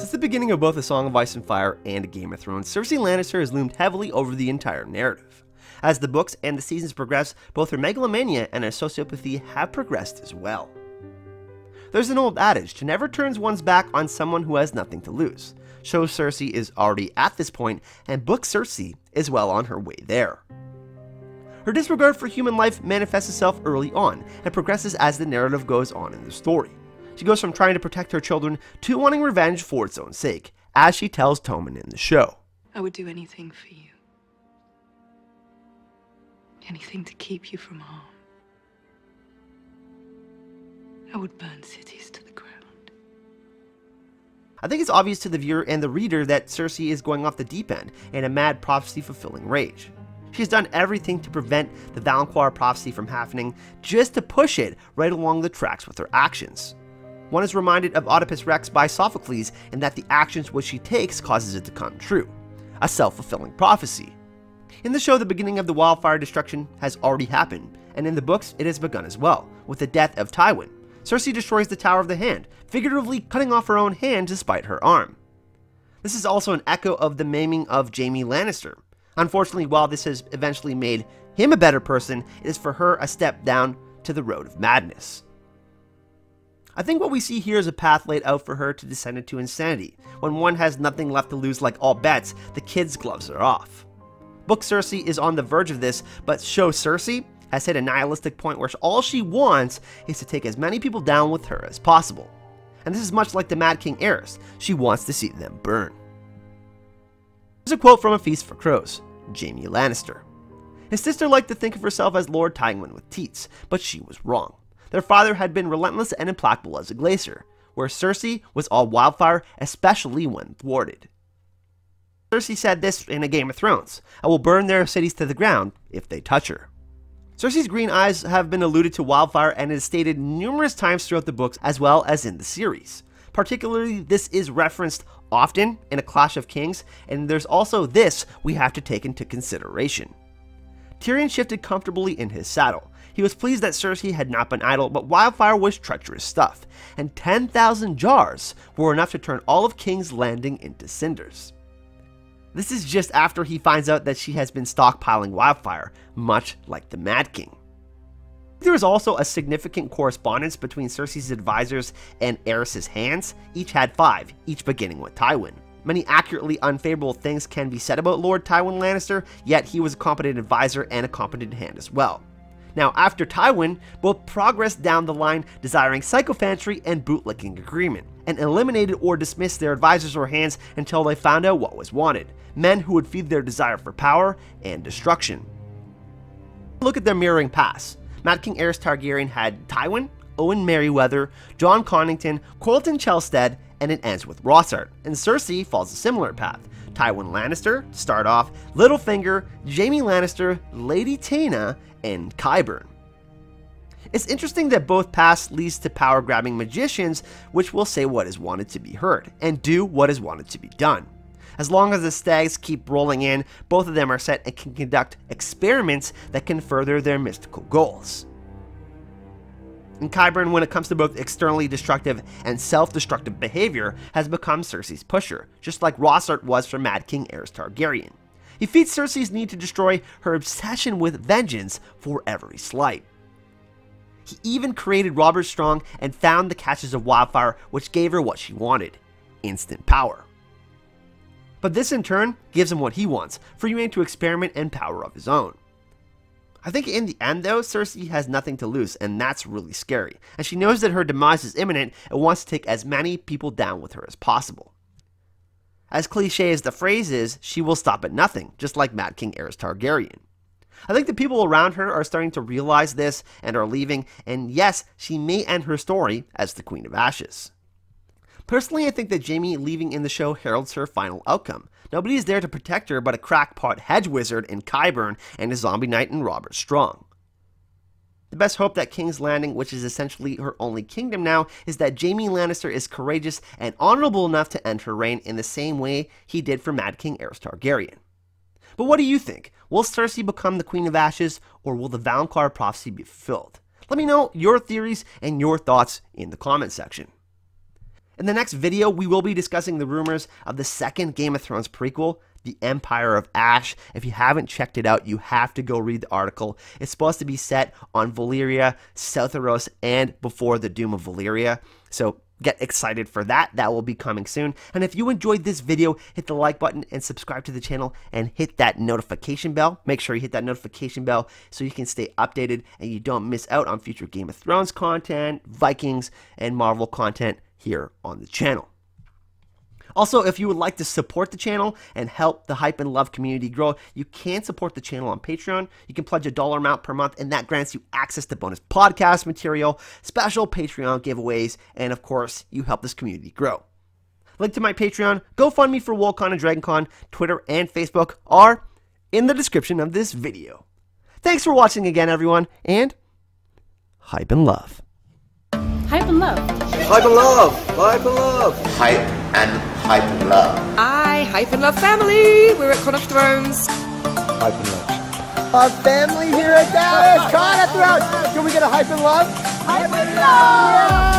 Since the beginning of both A Song of Ice and Fire and Game of Thrones, Cersei Lannister has loomed heavily over the entire narrative. As the books and the seasons progress, both her megalomania and her sociopathy have progressed as well. There's an old adage, to never turn one's back on someone who has nothing to lose. Show Cersei is already at this point, and book Cersei is well on her way there. Her disregard for human life manifests itself early on, and progresses as the narrative goes on in the story. She goes from trying to protect her children to wanting revenge for its own sake, as she tells Tommen in the show. I would do anything for you. Anything to keep you from harm. I would burn cities to the ground. I think it's obvious to the viewer and the reader that Cersei is going off the deep end in a mad prophecy-fulfilling rage. She's done everything to prevent the Valonqar prophecy from happening, just to push it right along the tracks with her actions. One is reminded of Oedipus Rex by Sophocles in that the actions which she takes causes it to come true. A self-fulfilling prophecy. In the show, the beginning of the wildfire destruction has already happened, and in the books, it has begun as well, with the death of Tywin. Cersei destroys the Tower of the Hand, figuratively cutting off her own hand to spite her arm. This is also an echo of the maiming of Jaime Lannister. Unfortunately, while this has eventually made him a better person, it is for her a step down to the road of madness. I think what we see here is a path laid out for her to descend into insanity. When one has nothing left to lose, like all bets, the kid's gloves are off. Book Cersei is on the verge of this, but show Cersei has hit a nihilistic point where all she wants is to take as many people down with her as possible. And this is much like the Mad King heiress, she wants to see them burn. Here's a quote from A Feast for Crows, Jaime Lannister. His sister liked to think of herself as Lord Tywin with teats, but she was wrong. Their father had been relentless and implacable as a glacier, where Cersei was all wildfire, especially when thwarted. Cersei said this in A Game of Thrones, I will burn their cities to the ground if they touch her. Cersei's green eyes have been alluded to wildfire and is stated numerous times throughout the books as well as in the series. Particularly, this is referenced often in A Clash of Kings, and there's also this we have to take into consideration. Tyrion shifted comfortably in his saddle. He was pleased that Cersei had not been idle, but wildfire was treacherous stuff, and 10,000 jars were enough to turn all of King's Landing into cinders. This is just after he finds out that she has been stockpiling wildfire, much like the Mad King. There is also a significant correspondence between Cersei's advisors and Aerys's hands. Each had 5, each beginning with Tywin. Many accurately unfavorable things can be said about Lord Tywin Lannister, yet he was a competent advisor and a competent hand as well. Now, after Tywin, both progressed down the line desiring sycophancy and bootlicking agreement, and eliminated or dismissed their advisors or hands until they found out what was wanted, men who would feed their desire for power and destruction. Look at their mirroring paths. Mad King Aerys Targaryen had Tywin, Owen Merryweather, Jon Connington, Corlton Chelstead, and it ends with Rossart, and Cersei follows a similar path. Tywin Lannister, to start off, Littlefinger, Jaime Lannister, Lady Taena, and Qyburn. It's interesting that both paths leads to power-grabbing magicians, which will say what is wanted to be heard, and do what is wanted to be done. As long as the stags keep rolling in, both of them are set and can conduct experiments that can further their mystical goals. And Qyburn, when it comes to both externally destructive and self-destructive behavior, has become Cersei's pusher, just like Rossart was for Mad King Aerys Targaryen. He feeds Cersei's need to destroy her obsession with vengeance for every slight. He even created Robert Strong and found the caches of wildfire, which gave her what she wanted: instant power. But this in turn gives him what he wants, free reign to experiment and power of his own. I think in the end though, Cersei has nothing to lose, and that's really scary, and she knows that her demise is imminent and wants to take as many people down with her as possible. As cliche as the phrase is, she will stop at nothing, just like Mad King Aerys Targaryen. I think the people around her are starting to realize this and are leaving, and yes, she may end her story as the Queen of Ashes. Personally, I think that Jaime leaving in the show heralds her final outcome. Nobody is there to protect her but a crackpot hedge wizard in Qyburn and a zombie knight in Robert Strong. The best hope that King's Landing, which is essentially her only kingdom now, is that Jaime Lannister is courageous and honorable enough to end her reign in the same way he did for Mad King Aerys Targaryen. But what do you think? Will Cersei become the Queen of Ashes, or will the Valonqar prophecy be fulfilled? Let me know your theories and your thoughts in the comment section. In the next video, we will be discussing the rumors of the second Game of Thrones prequel, The Empire of Ash. If you haven't checked it out, you have to go read the article. It's supposed to be set on Valyria, Southeros, and before the Doom of Valyria. So get excited for that. That will be coming soon. And if you enjoyed this video, hit the like button and subscribe to the channel and hit that notification bell. Make sure you hit that notification bell so you can stay updated and you don't miss out on future Game of Thrones content, Vikings, and Marvel content here on the channel. Also, if you would like to support the channel and help the Hype and Love community grow, you can support the channel on Patreon. You can pledge $1 amount per month, and that grants you access to bonus podcast material, special Patreon giveaways, and of course, you help this community grow. Link to my Patreon, GoFundMe for Worldcon and DragonCon, Twitter, and Facebook are in the description of this video. Thanks for watching again, everyone, and Hype and Love. Hype and Love. Hype and Love. Hype and Love. Hype and Love. Hi, Hype and Love family. We're at Con of Thrones. Hype and Love. Our family here at Dallas. Con of Thrones. Can we get a Hype and Love? Hype and Love.